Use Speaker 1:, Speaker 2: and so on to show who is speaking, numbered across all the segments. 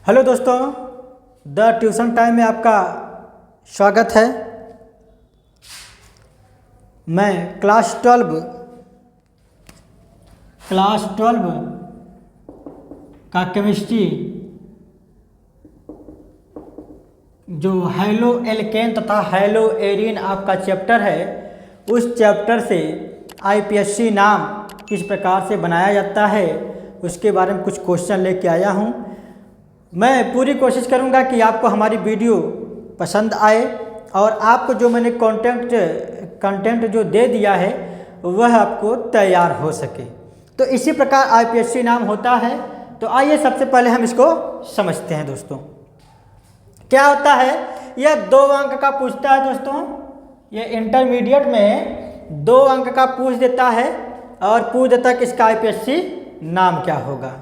Speaker 1: Hello दोस्तों, the tuition time में आपका स्वागत है। मैं क्लास 12 का केमिस्ट्री जो हैलो एल्केन तथा हैलो एरीन आपका चैप्टर है, उस चैप्टर से आईपीएससी नाम किस प्रकार से बनाया जाता है उसके बारे में कुछ क्वेश्चन लेके आया हूँ। मैं पूरी कोशिश करूँगा कि आपको हमारी वीडियो पसंद आए और आपको जो मैंने कंटेंट जो दे दिया है वह आपको तैयार हो सके। तो इसी प्रकार आईपीएससी नाम होता है। तो आइए सबसे पहले हम इसको समझते हैं। दोस्तों क्या होता है, यह 2 अंक का पूछता है। दोस्तों ये इंटरमीडिएट में 2 अंक का पूछ देता है और पूछ देता है कि इसका आईपीएससी नाम क्या होगा।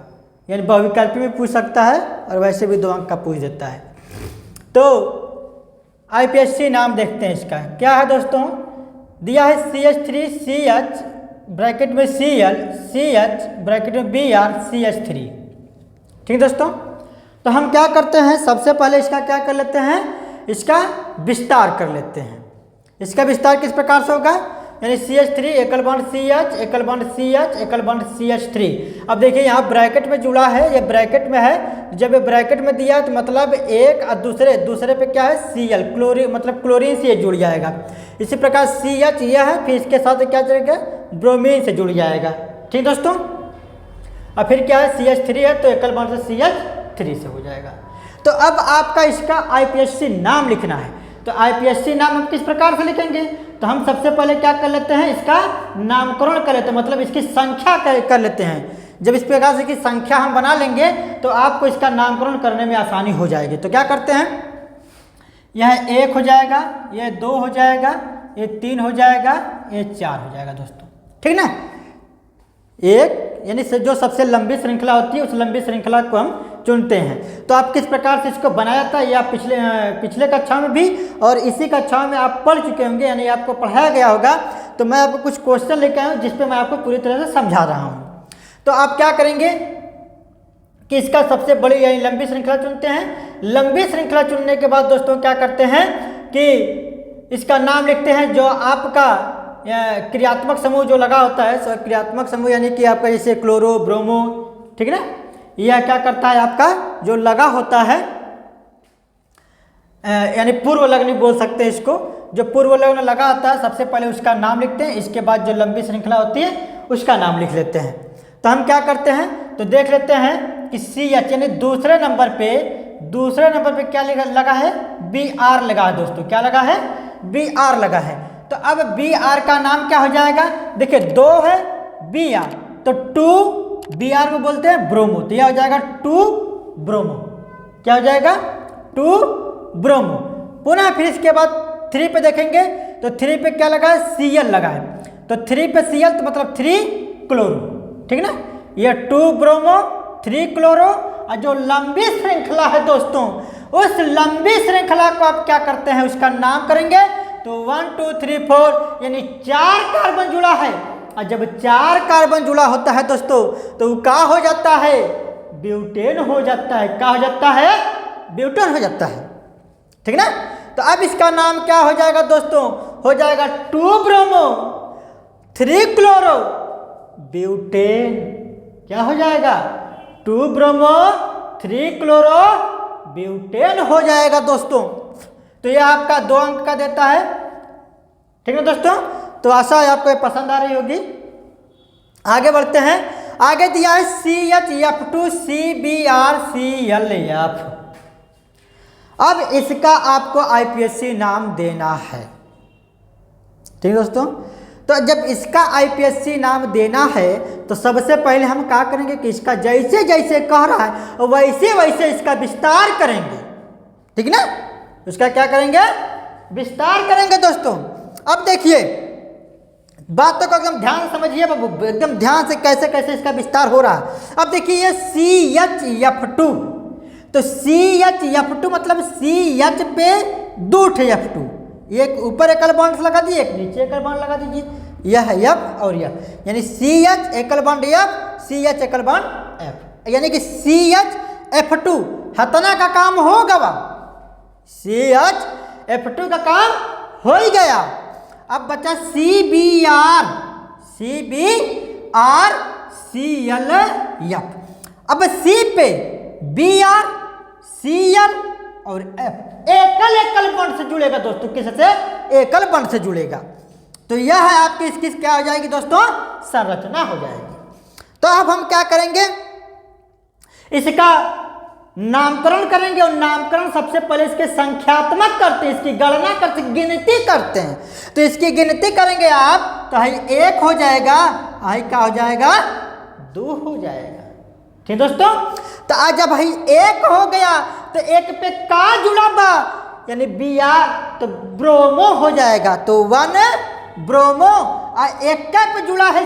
Speaker 1: यानी बहुविकल्पी में पूछ सकता है और वैसे भी 2 अंक का पूछ देता है। तो आईपीएससी नाम देखते हैं इसका क्या है। दोस्तों दिया है CH3CH ब्रैकेट में Cl CH ब्रैकेट में Br CH3। ठीक दोस्तों, तो हम क्या करते हैं, सबसे पहले इसका क्या कर लेते हैं, इसका विस्तार कर लेते हैं। इसका विस्तार किस प्रकार से होगा, यानी CH3 एकल बॉन्ड CH एकल बॉन्ड CH एकल बॉन्ड CH3। अब देखिए यहाँ ब्रैकेट में जुड़ा है, ये ब्रैकेट में है। जब ये ब्रैकेट में दिया तो मतलब एक और दूसरे पे क्या है Cl, क्लोरीन, मतलब क्लोरीन से ये जुड़ जाएगा। इसी प्रकार CH यह है, फिर इसके साथ क्या जुड़ेगा, ब्रोमीन से जुड़ जाएगा। ठीक दोस्तों, और फिर क्या है CH3 है तो एकल बॉन्ड से CH3 से हो जाएगा। तो अब आपका इसका आईपीएससी नाम लिखना है। तो आईपीएससी नाम हम किस प्रकार से लिखेंगे, तो हम सबसे पहले क्या कर लेते हैं, इसका नामकरण कर लेते हैं, मतलब इसकी संख्या कर लेते हैं। जब इस प्रकार से की संख्या हम बना लेंगे तो आपको इसका नामकरण करने में आसानी हो जाएगी। तो क्या करते हैं, यह 1 हो जाएगा, यह 2 हो जाएगा, ये 3 हो जाएगा, ये 4 हो जाएगा। दोस्तों ठीक ना, एक यानी जो सबसे लंबी श्रृंखला होती है उस लंबी श्रृंखला को हम चुनते हैं। तो आप किस प्रकार से इसको बनाया था ये आप पिछले कक्षा में भी और इसी कक्षा में आप पढ़ चुके होंगे, यानी आपको पढ़ाया गया होगा। तो मैं आपको कुछ क्वेश्चन लेकर आया हूँ जिस पे मैं आपको पूरी तरह से समझा रहा हूँ। तो आप क्या करेंगे कि इसका सबसे बड़ी यानी लंबी श्रृंखला चुनते हैं। लंबी श्रृंखला चुनने के बाद दोस्तों क्या करते हैं कि इसका नाम लिखते हैं। जो आपका क्रियात्मक समूह जो लगा होता है, क्रियात्मक समूह यानी कि आपका जैसे क्लोरो ब्रोमो, ठीक है ना, यह क्या करता है, आपका जो लगा होता है यानी पूर्व लग्न बोल सकते हैं इसको। जो पूर्व लग्न लगा होता है सबसे पहले उसका नाम लिखते हैं, इसके बाद जो लंबी श्रृंखला होती है उसका नाम लिख लेते हैं। तो हम क्या करते हैं, तो देख लेते हैं कि CH यानी दूसरे नंबर पे क्या लगा है, Br लगा है। दोस्तों क्या लगा है, Br लगा है। तो अब Br का नाम क्या हो जाएगा, देखिए 2 है Br, तो 2 Br को बोलते हैं ब्रोमो, तो यह हो जाएगा 2 ब्रोमो। क्या हो जाएगा, 2 ब्रोमो। पुनः फिर इसके बाद 3 पे देखेंगे तो 3 पे क्या लगा है, Cl लगा है। तो 3 पे Cl तो मतलब 3 क्लोरो, ठीक ना, यह 2 ब्रोमो 3 क्लोरो। और जो लंबी श्रृंखला है दोस्तों, उस लंबी श्रृंखला को आप क्या करते हैं, उसका नाम करेंगे। तो 1 2 3 4 यानी 4 कार्बन जुड़ा है। और जब 4 कार्बन जुड़ा होता है दोस्तों तो वो क्या हो जाता है, ब्यूटेन हो जाता है। क्या हो जाता है, ब्यूटेन हो जाता है। ठीक ना, तो अब इसका नाम क्या हो जाएगा दोस्तों, हो जाएगा 2 ब्रोमो 3 क्लोरो ब्यूटेन। क्या हो जाएगा, 2 ब्रोमो 3 क्लोरो ब्यूटेन हो जाएगा दोस्तों। तो यह आपका 2 अंक का देता है। ठीक है दोस्तों, तो आशा है आपको पसंद आ रही होगी। आगे बढ़ते हैं। आगे दिया है CHF2 CBrClF। अब इसका आपको आईपीएससी नाम देना है। ठीक है दोस्तों, तो जब इसका आईपीएससी नाम देना है तो सबसे पहले हम क्या करेंगे कि इसका जैसे जैसे कह रहा है वैसे वैसे इसका विस्तार करेंगे। ठीक ना, उसका क्या करेंगे, विस्तार करेंगे दोस्तों। अब देखिए बातों को एकदम ध्यान समझिए, एकदम ध्यान से कैसे कैसे इसका विस्तार हो रहा है। अब देखिए ये CHF2, तो CHF2 मतलब CH पे 2 F2, एक ऊपर एकल बॉन्ड लगा दीजिए, एक नीचे एकल बॉन्ड लगा दीजिए, यह है F और F, यानी CH एकल बॉन्ड F CH एकल बॉन्ड F, यानी कि CHF2 हतना का काम हो गवा, CHF2 का काम हो ही गया। अब बचा CBr, ClF। अब C पे Br, Cl और F एकल एकल बॉन्ड से जुड़ेगा दोस्तों, किससे? एकल बॉन्ड से जुड़ेगा। तो यह है आपकी इसकी क्या हो जाएगी दोस्तों? संरचना हो जाएगी। तो अब हम क्या करेंगे, इसका नामकरण करेंगे और नामकरण सबसे पहले इसके संख्यात्मक करते हैं, इसकी गणना करते, गिनती करते हैं। तो इसकी गिनती करेंगे आप तो आई 1 हो जाएगा, आई क्या हो जाएगा? 2 हो जाएगा। ठीक दोस्तों, तो आज जब भाई 1 हो गया तो 1 पे का जुड़ा बा, यानी Br, तो ब्रोमो हो जाएगा। तो 1 ब्रोमो, और 1 पे जुड़ा है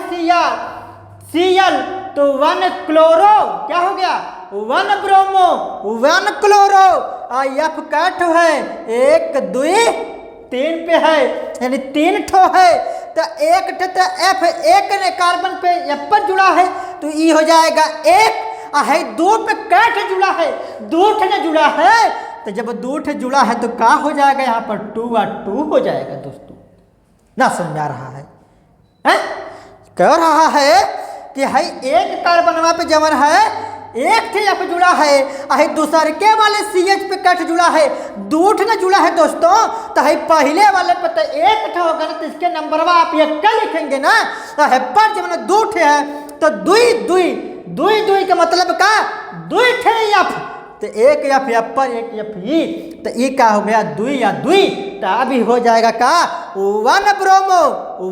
Speaker 1: Cl, तो 1 क्लोरो, क्या हो गया? 1 ब्रोमो 1 क्लोरो। F का है 1 2 3 पे है, यानी 3 ठो है। तो 1 ठो तो F, 1 ने कार्बन पे F पर जुड़ा है तो E हो जाएगा 1। है 2 पे कैठ जुड़ा है, 2 ने जुड़ा है। तो जब 2 जुड़ा है तो क्या हो जाएगा? यहाँ पर 2 और 2 हो जाएगा दोस्तों। ना समझ आ रहा है? कह रहा है कि है 1 कार्बनवा पे जमन है 1 थे F जुड़ा है, दूसरे के वाले CH पे कैठ जुड़ा है, 2 ने जुड़ा है दोस्तों। तो है पहले वाले पे तो 1 होगा ना, तो इसके नंबरवा आप 1 का लिखेंगे ना। तो है पर जब 2 है तो 2 का मतलब का 2 थे F, तो 1 F पर 1 F E, तो E का हो गया 2 या 2। तो अभी हो जाएगा का 1 ब्रोमो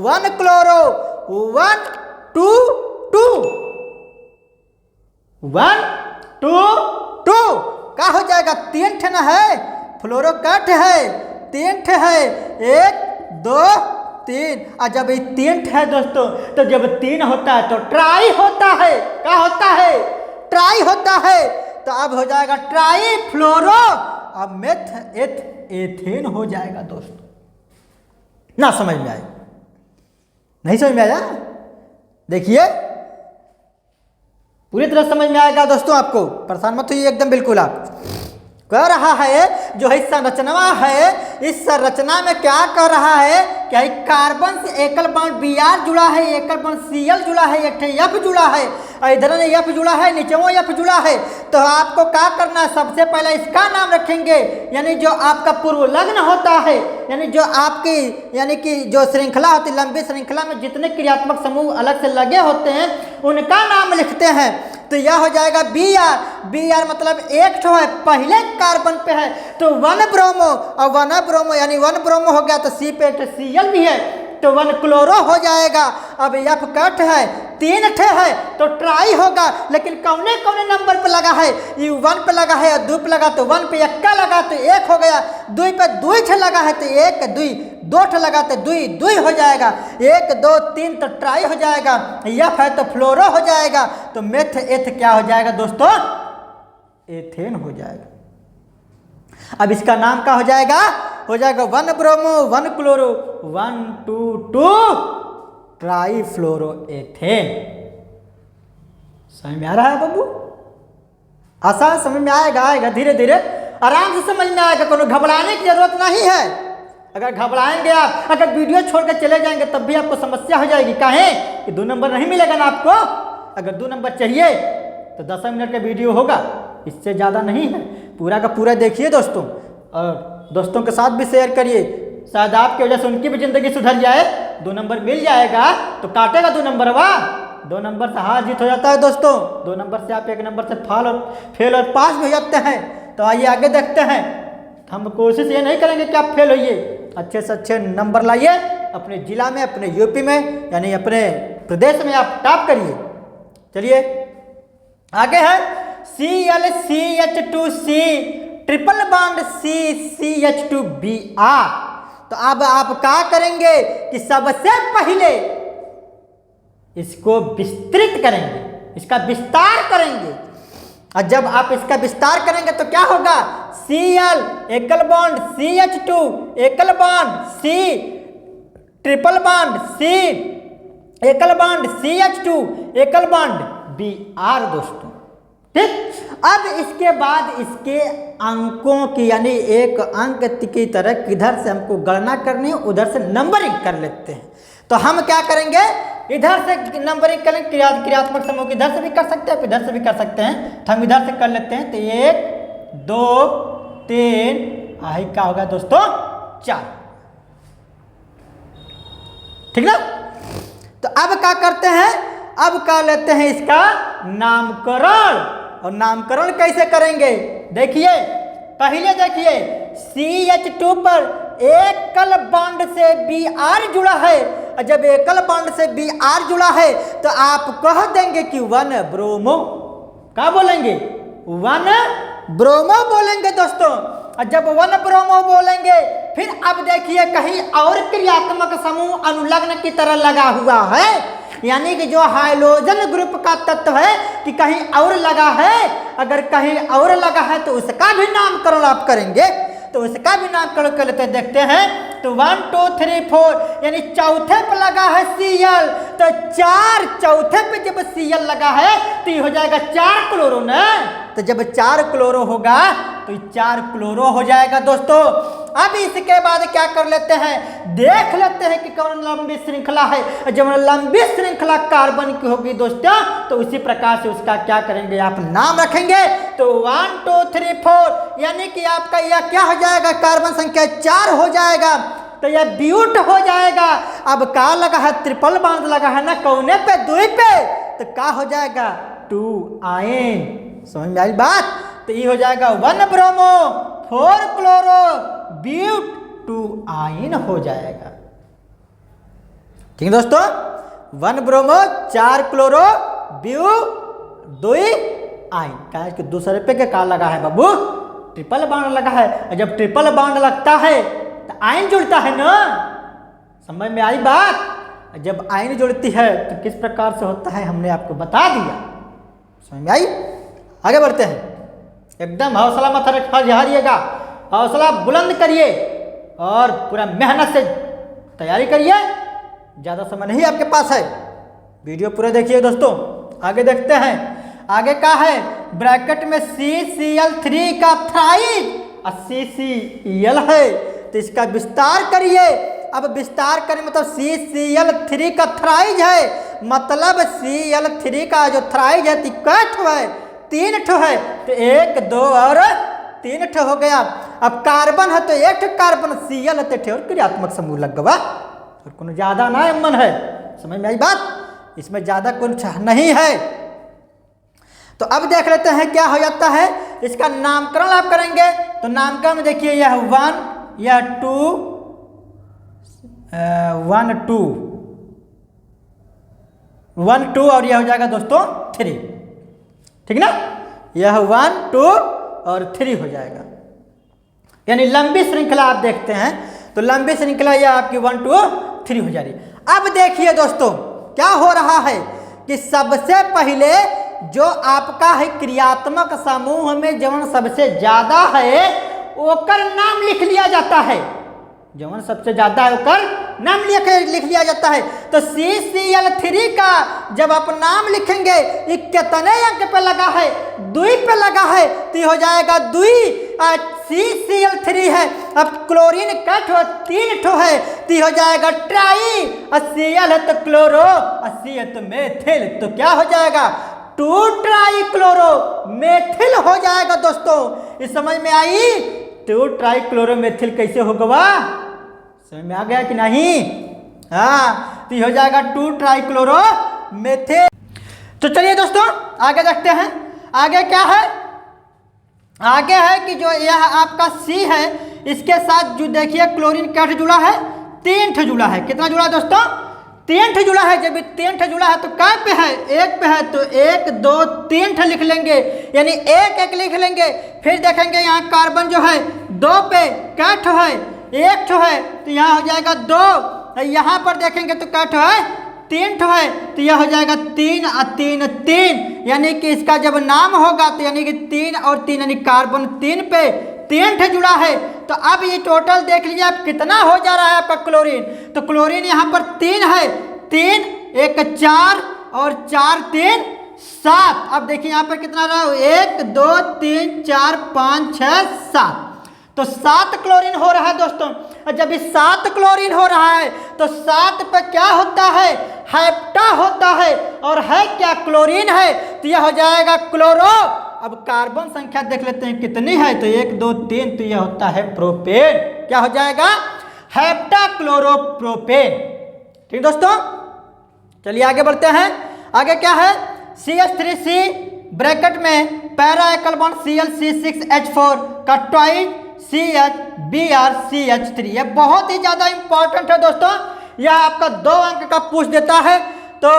Speaker 1: 1 क्लोरो 1 2 2 1 2 2 का हो जाएगा? 3 ठन है, फ्लोरो कट है 3 ठे है, 1 2 3। और जब ये 3 है दोस्तों, तो जब 3 होता है तो ट्राई होता है। क्या होता है? ट्राई होता है। तो अब हो जाएगा ट्राई फ्लोरो, अब मेथ एथ एथेन हो जाएगा दोस्तों। ना समझ में आए? नहीं समझ में आया? देखिए पूरी तरह समझ में आएगा दोस्तों, आपको परेशान मत होइए एकदम बिल्कुल। आप कह रहा है जो है संरचना है, इस संरचना में क्या कर रहा है कि कार्बन से एकल बॉन्ड Br जुड़ा है, एकल बॉन्ड Cl जुड़ा है, एक F जुड़ा है, इधर F जुड़ा है, नीचे वो F जुड़ा है। तो आपको क्या करना है? सबसे पहले इसका नाम रखेंगे, यानी जो आपका पूर्व लग्न होता है, यानी जो आपकी यानी कि जो श्रृंखला होती है, लंबी श्रृंखला में जितने क्रियात्मक समूह अलग से लगे होते हैं उनका नाम लिखते हैं। तो यह हो जाएगा Br मतलब 1 ठो है, पहले कार्बन पे है तो 1 ब्रोमो, और 1 ब्रोमो यानी 1 ब्रोमो हो गया तो C पे तो Cl भी है, तो 1 क्लोरो हो जाएगा। अब F कट है 3 ठे है तो ट्राई होगा, लेकिन कौने कौने नंबर पे लगा है? ये 1 पे लगा है और 2 पे लगा, तो 1 पे 1 का लगा तो 1 हो गया, 2 पे 2 ठे लगा है तो 1 2, 2 ठे लगा तो 2 2 हो जाएगा, 1 2 3 तो ट्राई हो जाएगा, F है तो फ्लोरो हो जाएगा। तो मेथ एथ क्या हो जाएगा दोस्तों? एथेन हो जाएगा। अब इसका नाम क्या हो जाएगा? हो जाएगा 1 ब्रोमो 1 क्लोरो 1 2 2 ट्राई फ्लोरो एथेन। समझ में आ रहा है बाबू? आसान समझ में आएगा धीरे धीरे आराम से समझ में आएगा, कोनो घबराने की जरूरत नहीं है। अगर घबराएंगे आप, अगर वीडियो छोड़ कर चले जाएंगे तब भी आपको समस्या हो जाएगी। काहे कि 2 नंबर नहीं मिलेगा ना आपको। अगर 2 नंबर चाहिए तो 10 मिनट का वीडियो होगा, इससे ज़्यादा नहीं है। पूरा का पूरा देखिए दोस्तों, और दोस्तों के साथ भी शेयर करिए, शायद आपकी वजह से उनकी भी ज़िंदगी सुधर जाए। 2 नंबर मिल जाएगा तो काटेगा 2 नंबर वाह। 2 नंबर से हार जीत हो जाता है दोस्तों। 2 नंबर से आप 1 नंबर से फेल और पास भी हो जाते हैं। तो आइए आगे देखते हैं। हम कोशिश ये नहीं करेंगे कि आप फेल होइए, अच्छे से अच्छे नंबर लाइए, अपने ज़िला में, अपने यूपी में, यानी अपने प्रदेश में आप टॉप करिए। चलिए आगे है ClCH2C ट्रिपल बॉन्ड CCH2Br। तो अब आप क्या करेंगे कि सबसे पहले इसको विस्तृत करेंगे, इसका विस्तार करेंगे। और जब आप इसका विस्तार करेंगे तो क्या होगा? Cl एकल बॉन्ड CH2 एकल bond C triple bond C एकल बॉन्ड CH2 एकल बॉन्ड Br दोस्तों। ठीक। अब इसके बाद इसके अंकों की यानी एक अंक की तरह किधर से हमको गणना करनी है, उधर से नंबरिंग कर लेते हैं। तो हम क्या करेंगे, इधर से नंबरिंग करेंगे, क्रियात्मक समूह की इधर से भी कर सकते हैं, इधर से भी कर सकते हैं। तो हम इधर से कर लेते हैं। तो 1 2 3 आई क्या होगा दोस्तों 4, ठीक ना। तो अब क्या करते हैं, अब कर लेते हैं इसका नामकरण। और नामकरण कैसे करेंगे, देखिए पहले देखिए CH2 पर एकल बॉन्ड से Br जुड़ा है, और जब एकल बॉन्ड से Br जुड़ा है तो आप कह देंगे कि 1 ब्रोमो, क्या बोलेंगे 1 ब्रोमो बोलेंगे दोस्तों। और जब 1 ब्रोमो बोलेंगे फिर अब देखिए कहीं और क्रियात्मक समूह अनुलग्न की तरह लगा हुआ है, यानी कि जो हाइड्रोजन ग्रुप का तत्व है कि कहीं और लगा है, अगर कहीं और लगा है तो उसका भी नामकरण आप करेंगे। तो उसका भी नामकरण कर लेते हैं, देखते हैं। तो 1 2 3 4 यानी चौथे पे लगा है Cl, तो 4 चौथे पे जब Cl लगा है तो ये हो जाएगा 4 क्लोरो ना। तो जब 4 क्लोरो होगा तो 4 क्लोरो हो जाएगा दोस्तों। अब इसके बाद क्या कर लेते हैं, देख लेते हैं कि कौन लंबी श्रृंखला है। जब लंबी श्रृंखला कार्बन की होगी दोस्तों तो उसी प्रकार से उसका क्या करेंगे, आप नाम रखेंगे। तो 1 2 3 4 यानी कि आपका यह क्या हो जाएगा, कार्बन संख्या 4 हो जाएगा। तो यह ब्यूट हो जाएगा। अब क्या लगा है, ट्रिपल बॉन्ड लगा है ना, कौने पे, 2 पे, तो क्या हो जाएगा 2 आयन। समझ में आई बात। तो ये हो जाएगा 1 ब्रोमो 4 क्लोरो ब्यूट 2 आयन हो जाएगा। ठीक है दोस्तों, 1 ब्रोमो 4 क्लोरो ब्यू 2 आयन। कहा कि दूसरे पे क्या लगा है बाबू, ट्रिपल बॉन्ड लगा है। और जब ट्रिपल बॉन्ड लगता है तो आयन जुड़ता है ना, समझ में आई बात। जब आयन जुड़ती है तो किस प्रकार से होता है हमने आपको बता दिया, समझ में आई। आगे बढ़ते हैं, एकदम हौसला मत हारिएगा, हौसला बुलंद करिए और पूरा मेहनत से तैयारी करिए। ज़्यादा समय नहीं आपके पास है, वीडियो पूरा देखिए दोस्तों। आगे देखते हैं, आगे क्या है, ब्रैकेट में CCl3 का थ्राइज और CCl है तो इसका विस्तार करिए। अब विस्तार करें मतलब CCl3 का थ्राइज है, मतलब Cl3 का जो थ्राइज है तिकट है, 3 ठो है। तो 1 2 और 3 ठो हो गया। अब कार्बन है तो 1 कार्बन, Cl है तो और क्रियात्मक समूह लग गवा, और कोनो ज्यादा ना मन है। समझ में आई बात, इसमें ज्यादा कुछ नहीं है। तो अब देख लेते हैं क्या हो जाता है, इसका नामकरण आप करेंगे। तो नामकरण में देखिए यह 1 यह 2 1 2 1 2 और यह हो जाएगा दोस्तों 3, ठीक ना। यह 1 2 और 3 हो जाएगा, यानी लंबी श्रृंखला आप देखते हैं तो लंबी श्रृंखला यह आपकी 1 2 3 हो जा रही है। अब देखिए दोस्तों क्या हो रहा है कि सबसे पहले जो आपका है क्रियात्मक समूह में जवन सबसे ज्यादा है ओकर नाम लिख लिया जाता है, जवन सबसे ज्यादा है ओकर नाम लिख लिया जाता है। तो CCl3 का जब आप नाम लिखेंगे ये कितने अंक पे लगा है, 2 पे लगा है तो हो जाएगा 2 CCl3 है। अब क्लोरीन का ठो 3 ठो है तो हो जाएगा ट्राई, और Cl है तो क्लोरो, और C है तो मेथिल, तो क्या हो जाएगा 2 ट्राई क्लोरो मेथिल हो जाएगा दोस्तों। इस समझ में आई, 2 ट्राई क्लोरो मेथिल कैसे होगा, समझ में आ गया कि नहीं। हाँ, तो हो जाएगा 2 ट्राई क्लोरो मेथिल। तो चलिए दोस्तों आगे देखते हैं, आगे क्या है, आगे है कि जो यह आपका C है इसके साथ जो देखिए क्लोरीन क्या जुड़ा है, 3 ठो जुड़ा है। कितना जुड़ा है दोस्तों, 3 ठो जुड़ा है। जब 3 ठो जुड़ा है तो क्या पे है, 1 पे है तो 1 2 3 ठो लिख लेंगे, यानी 1 1 लिख लेंगे। फिर देखेंगे यहाँ कार्बन जो है 2 पे क्या ठो है, 1 ठो है तो यहाँ हो जाएगा 2। यहाँ पर देखेंगे तो क्या ठो है, 3 ठो है तो यह हो जाएगा 3 और 3 3, यानी कि इसका जब नाम होगा तो यानी कि 3 और 3 यानी कार्बन 3 पे 3 ठो जुड़ा है। तो अब ये टोटल देख लीजिए आप कितना हो जा रहा है आपका क्लोरीन। तो क्लोरीन यहाँ पर 3 है, 3 1 4 और 4 3 7। अब देखिए यहाँ पर कितना रहा, 1 2 3 4 5 6 7, तो 7 क्लोरीन हो रहा है दोस्तों। और जब इस 7 क्लोरीन हो रहा है तो 7 पे क्या होता है, हेप्टा होता है, और है क्या, क्लोरीन है, तो यह हो जाएगा क्लोरो। अब कार्बन संख्या देख लेते हैं कितनी है, तो 1 2 3, तो यह होता है प्रोपेन। क्या हो जाएगा, हेप्टा क्लोरोप्रोपेन। ठीक दोस्तों, चलिए आगे बढ़ते हैं। आगे क्या है, CH3C ब्रैकेट में पैरा एकल बॉन्ड Cl(C6H4) का ट्वाइस CH(Br)CH3। ये बहुत ही ज़्यादा इंपॉर्टेंट है दोस्तों, यह आपका 2 अंक का पूछ देता है। तो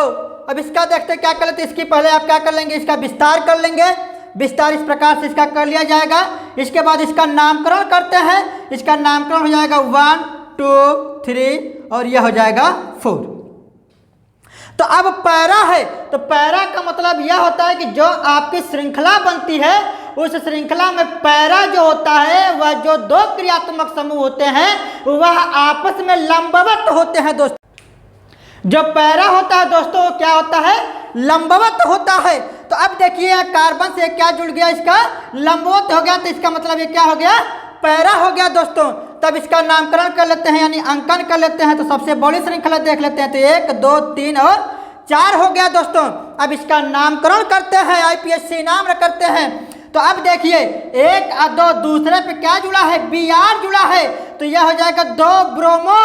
Speaker 1: अब इसका देखते हैं क्या कर लेते हैं। इसकी पहले आप क्या कर लेंगे, इसका विस्तार कर लेंगे। विस्तार इस प्रकार से इसका कर लिया जाएगा। इसके बाद इसका नामकरण करते हैं। इसका नामकरण हो जाएगा 1 2 3 और यह हो जाएगा 4। तो अब पैरा है, तो पैरा का मतलब यह होता है कि जो आपकी श्रृंखला बनती है उस श्रृंखला में पैरा जो होता है वह जो 2 क्रियात्मक समूह होते हैं वह आपस में लंबवत होते हैं दोस्तों। जो पैरा होता है दोस्तों वो क्या होता है, लंबवत होता है। तो अब देखिए कार्बन से क्या जुड़ गया, इसका लंबवत हो गया, तो इसका मतलब ये क्या हो गया, पैरा हो गया दोस्तों। तब इसका नामकरण कर लेते हैं, यानी अंकन कर लेते हैं। तो सबसे बड़ी श्रृंखला देख लेते हैं, तो 1 2 3 और 4 हो गया दोस्तों। अब इसका नामकरण करते हैं, IPSC नाम करते हैं। तो अब देखिए 1 और 2 दूसरे पे क्या जुड़ा है, Br जुड़ा है, तो यह हो जाएगा 2 ब्रोमो।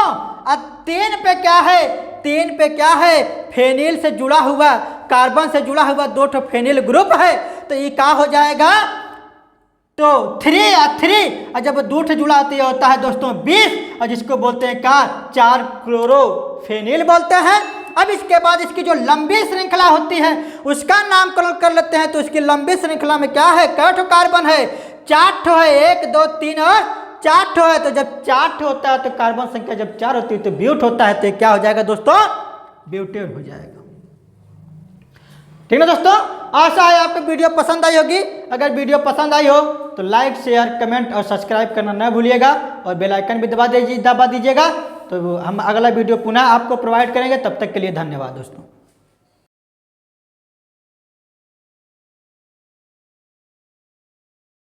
Speaker 1: और 3 पे क्या है, 3 पे क्या है, फेनिल से जुड़ा हुआ, कार्बन से जुड़ा हुआ 2 ठो फेनिल ग्रुप है, तो ये क्या हो जाएगा, तो 3 और 3, और जब 2 ठो जुड़ा तो ये होता है दोस्तों 20, और जिसको बोलते हैं क्या, 4 क्लोरोफेनिल बोलते हैं। अब इसके बाद इसकी जो लंबी श्रृंखला होती है उसका नामकरण कर लेते हैं। तो इसकी लंबी श्रृंखला में क्या है, कै ठो कार्बन है, 4 ठो है, 1 2 3 और 4 ठो है। तो जब 4 ठो होता है तो कार्बन संख्या जब 4 होती है तो ब्यूट होता है, तो क्या हो जाएगा दोस्तों, ब्यूटेन हो जाएगा। ठीक है दोस्तों, आशा है आपको वीडियो पसंद आई होगी। अगर वीडियो पसंद आई हो तो लाइक शेयर कमेंट और सब्सक्राइब करना न भूलिएगा, और बेल आइकन भी दबा दीजिएगा। तो हम अगला वीडियो पुनः आपको प्रोवाइड करेंगे। तब तक के लिए धन्यवाद दोस्तों।